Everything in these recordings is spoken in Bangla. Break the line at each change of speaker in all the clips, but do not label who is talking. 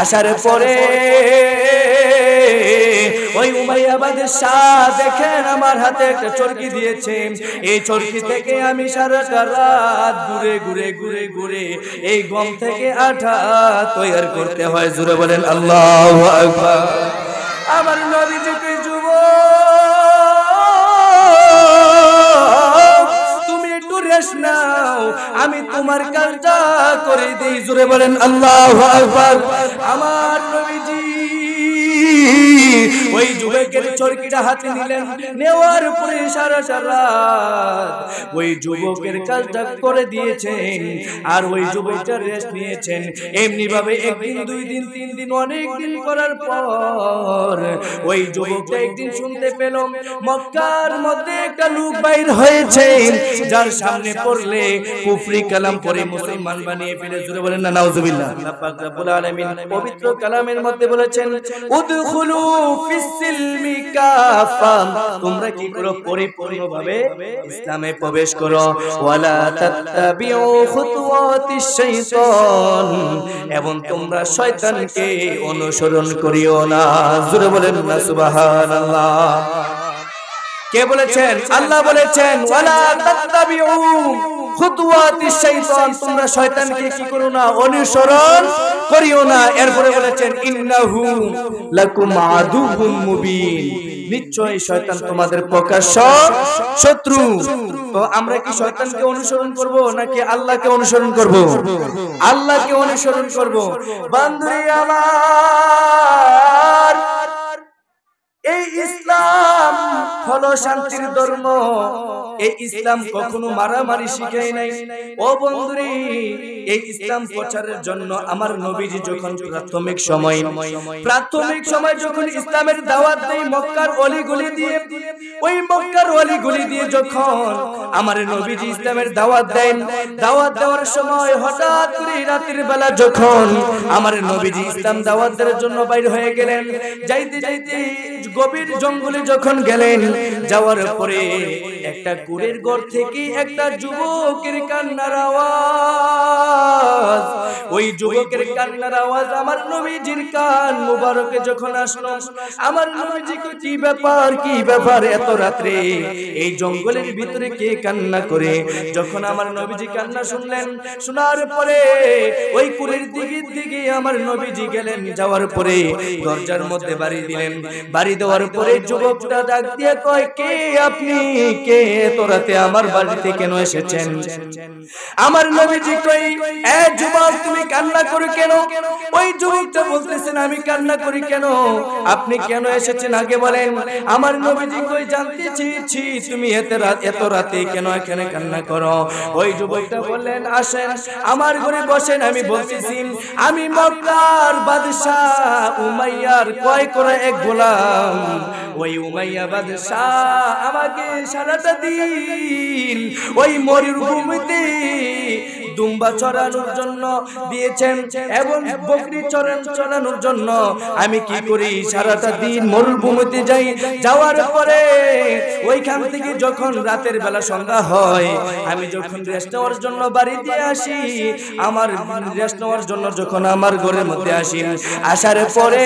আসার পরে ওই উমাইয়া বাদশাহ দেখেন আমার হাতে একটা চরকি দিয়েছে, এই চরকি থেকে আমি সারাটা রাত ঘুরে ঘুরে ঘুরে ঘুরে এই গম থেকে আটা তৈরি করতে হয়। জোরে বলেন আল্লাহু আকবার। আমার নবীজিকে তুমি একটু রেস্ট নাও, আমি তোমার কাজটা করে দিই। জোরে বলেন আল্লাহু আকবার। আমার নবীজি ওই যুবকের চরকিটা হাতে নিলেন, নেওয়ার পরে সারা রাত ওই যুবকের কাজটা করে দিয়েছেন, আর ওই যুবকটা রেস্ট নিয়েছেন। এমনি ভাবে একদিন, দুই দিন, তিন দিন, অনেক দিন করার পর ওই যুবকটা একদিন শুনতে পেল মক্কার মধ্যে একটা লোক বাইর হয়েছে, যার সামনে পড়লে কুফরি কালাম পড়ে মুসলমান বানিয়ে ফেলে। জোরে বলেন না নাউজুবিল্লাহ। আল্লাহ পাক রব্বুল আলামিন পবিত্র কালামের মধ্যে বলেছেন, উদখুলু ফিস-সিলমি কাফা, তোমরা কি করো? পরিপূর্ণভাবে ইসলামে প্রবেশ করো। ওয়ালা তাত্তাবিউ খুতুওয়াতিশ শাইতান, এবং তোমরা শয়তানকে অনুসরণ করিও না। জোরে বলেন না সুবহানাল্লাহ। কে বলেছেন? আল্লাহ বলেছেন, ওয়ালা তাত্তাবিউ খুতুওয়াতিশ শাইতান, তোমরা শয়তানকে কি করো না? অনুসরণ করিও না। এরপরে বলেছেন, ইন্নাহু লাকুম আদুউম মুবিন, নিশ্চয় শয়তান তোমাদের প্রকাশ্য শত্রু। তো আমরা কি শয়তানকে অনুসরণ করব নাকি আল্লাহকে অনুসরণ করব? আল্লাহকে অনুসরণ করব। বান্দরে আমার, এই ইসলাম হলো শান্তির ধর্ম। এই ইসলাম কখনো মারামারি শিখায় নাই। ও বন্ধুরে, এই ইসলাম প্রচারের জন্য আমার নবীজি যখন প্রাথমিক সময় যখন ইসলামের দাওয়াত দেয় মক্কার অলিগলি দিয়ে, ওই মক্কার অলিগলি দিয়ে যখন আমার নবীজি ইসলামের দাওয়াত দেন, দাওয়াত দেওয়ার সময় হঠাৎ করে রাতের বেলা যখন আমার নবীজি ইসলাম দাওয়াত দেওয়ার জন্য বাইর হয়ে গেলেন, যাইতে যাইতে গভীর জঙ্গলে যখন গেলেন, যাওয়ার পরে একটা কুড়ের ঘর থেকে একটা যুবকের কান্নার আওয়াজ, ওই যুবকের কান্নার আওয়াজ আমার নবীজির কান মুবারকে যখন আসলো, আমার নবীজি কি ব্যাপার, কি ব্যাপার এত রাত্রে এই জঙ্গলের ভিতরে কে কান্না করে? যখন আমার নবীজি কান্না শুনলেন, শোনার পরে ওই কুড়ের দিকে আমার নবীজি গেলেন, যাওয়ার পরে দরজার মধ্যে বাড়ি দিলেন। বাড়ি দেওয়ার পরে যুবকটা ডাক দিয়ে কয়, কে আপনি? কে এত রাতে আমার বাড়িতে কেন এসেছেন? আমার নবীজি কই, এ যুবক তুমি কান্না করো কেন? ওই যুবকটা বলতেছেন, আমি কান্না করি কেন? আপনি কেন এসেছেন আগে বলেন। আমার নবীজি কই, জানতে চেয়েছি তুমি এত রাতে কেন এখানে কান্না করো? ওই যুবকটা বললেন, আসেন আমার ঘরে বসেন, আমি বলতেছি আমি মক্কার বাদশাহ উমাইয়ার ক্রয় করা এক গোলাম। ওই উমাইয়া বাদশাহ আমাকে সারাটা দিন ওই মরুভূমিতে দুম্বা চড়ানোর জন্য দিয়েছেন এবং বকরি চড়ানোর জন্য আমি কি করি? সারাটা দিন মরুভূমিতে যাই। যাওয়ার পরে ওইখান থেকে যখন রাতের বেলা সন্ধ্যা হয়, আমি যখন রেস্ট নেওয়ার জন্য বাড়িতে আসি, আমার রেস্ট নেওয়ার জন্য যখন আমার ঘরের মধ্যে আসি, আসার পরে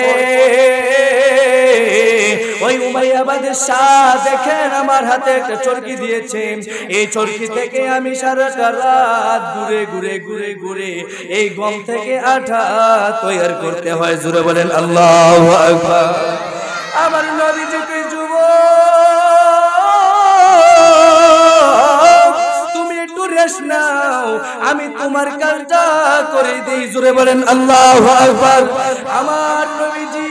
ওই উমাইয়া বাদশাহ দেখেন আমার হাতে একটা চরকি দিয়েছে, এই চরকি থেকে আমি সারাটা রাত ঘুরে ঘুরে ঘুরে ঘুরে এই গম থেকে আটা তৈরি করতে হয়। জোরে বলেন আল্লাহু আকবার। আমার নবীজিকে তুমি একটু রেস্ট নাও, আমি তোমার কাজটা করে দিই। জোরে বলেন আল্লাহু আকবার। আমার নবীজি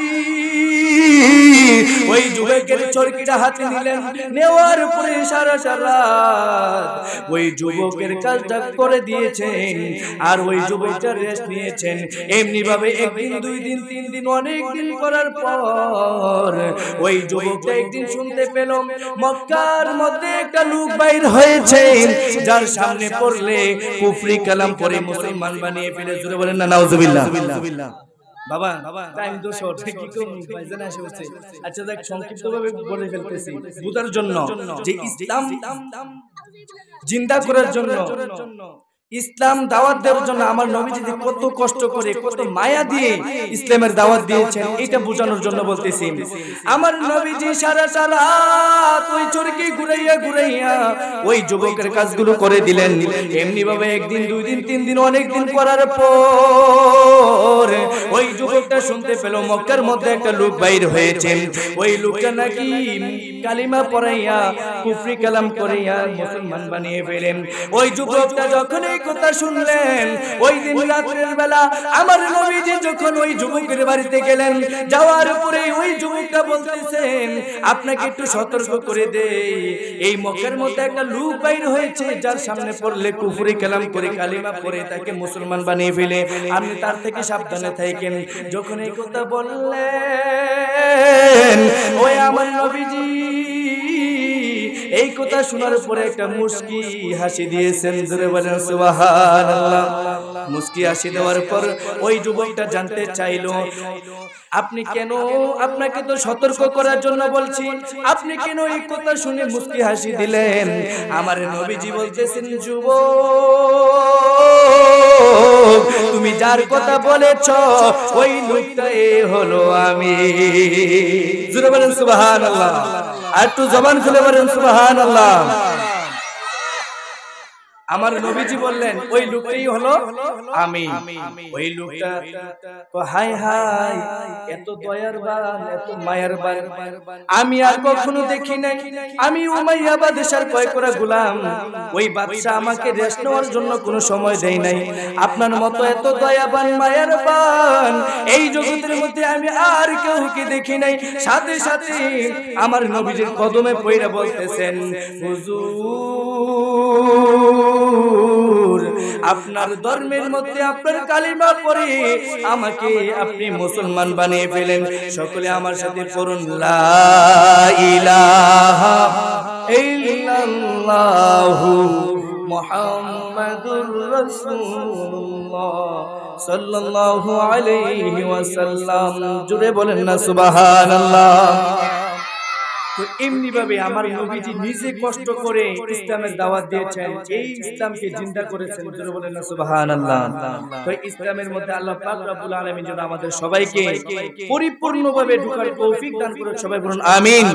ওই যুবকের চরকিটা হাতে নিলেন, নেওয়ার পরে সারা রাত ওই যুবকের কাজটা করে দিয়েছেন, আর ওই যুবকটা রেস্ট নিয়েছেন। এমনি ভাবে একদিন, দুই দিন, তিন দিন, অনেক দিন করার পর ওই যুবকটা একদিন শুনতে পেল মক্কার মধ্যে একটা লোক বাইর হয়েছে, যার সামনে পড়লে কুফরি কালাম পড়ে মুসলমান বানিয়ে ফেলে। জোরে বলেন না নাউজুবিল্লাহ। বাবা টাইম তো শর্ট, কি কম ভাইজান এসে বসে। আচ্ছা দেখ, সংক্ষিপ্তভাবে বলে ফেলতেছি বুঝার জন্য যে ইসলাম জিন্দা করার জন্য ইসলাম দাওয়াত দেওয়ার জন্য আমার নবীজি কত কষ্ট করে কত মায়া দিয়ে ইসলামের দাওয়াত দিয়েছেন এটা বোঝানোর জন্য বলতেছি। আমার নবীজি সারা রাত ওই চরকি ঘুরাইয়া ঘুরাইয়া ওই যুবকের কাজগুলো করে দিলেন। এমনি ভাবে একদিন, দুই দিন, তিন দিন, অনেক দিন করার পর ওই যুবকটা শুনতে পেল মক্কার মধ্যে একটা লোক বাইর হয়েছে। ওই লোকটা নাকি কালিমা পড়াইয়া কুফরি কালাম করিয়া মুসলমান বানিয়ে ফেলেন। ওই যুবকটা যখন এই কথা শুনলেন, ওই দিন রাতের বেলা আমার নবীজি যখন ওই যুবকের বাড়িতে গেলেন, যাওয়ার পরে ওই যুবকটা বলতেছেন, আপনাকে একটু সতর্ক করে দেই, এই মক্কার মধ্যে একটা লোক বাইর হয়েছে যার সামনে পড়লে কুফরি কালাম করে কালিমা পড়ে তাকে মুসলমান বানিয়ে ফেলে, আপনি তার থেকে সাবধানে থাকেন। যখন এই কথা বললেন, ওই আমার নবীজি এই কথা শোনার পরে একটা মুস্কি হাসি দিয়েছেন। জোরে বলেন সুবহানাল্লাহ। মুস্কি হাসি দেওয়ার পর ওই যুবকটা জানতে চাইলো, আপনি কেন, আপনাকে তো সতর্ক করার জন্য বলছি, আপনি কেন এই কথা শুনে মুস্কি হাসি দিলেন? আমার নবীজি বলতেছেন, যুবক, তুমি যার কথা বলেছ ওই লোকটাই হলো আমি। জোরে বলেন সুবহানাল্লাহ। আর একটু জবান খুলে বলেন সুবহানাল্লাহ। আমার নবীজি বললেন ওই লোকটাই হলো আমি। ওই লোকটা হাই হাই, এত দয়ার বান, এত মায়ার বান আমি আর কখনো দেখি নাই। আমি উমাইয়া বাদশার কয় করা গোলাম, ওই বাদশা আমাকে রেস্ট নেওয়ার জন্য কোনো সময় দেয় নাই। আপনার মতো এত দয়াবান মায়ার বান এই জগতের মধ্যে আমি আর কাউকে দেখি নাই। সাথে সাথে আমার নবীজির কদমে পড়ে বলতেছেন, হুজুর, আপনার ধর্মের মধ্যে আপনার কালিমা পড়ে আমাকে আপনি মুসলমান বানিয়ে ফেলেন। সকলে আমার সাথে পড়ুন, লা ইলাহা ইল্লাল্লাহু মুহাম্মাদুর রাসূলুল্লাহ সাল্লাল্লাহু আলাইহি ওয়াসাল্লাম। জোরে বলেন না সুবহানাল্লাহ। তো এমনি ভাবে আমার নবীজি নিজে কষ্ট করে ইসলামের দাওয়াত দিয়েছেন, এই ইসলামকে জিন্দা করেছেন। জোরে বলেন না সুবহানাল্লাহ। তো ইসলামের মধ্যে আল্লাহ পাক রব্বুল আলামিন যেন আমাদের সবাইকে পরিপূর্ণভাবে ঢোকার তৌফিক দান করুন। সবাই বলুন আমিন।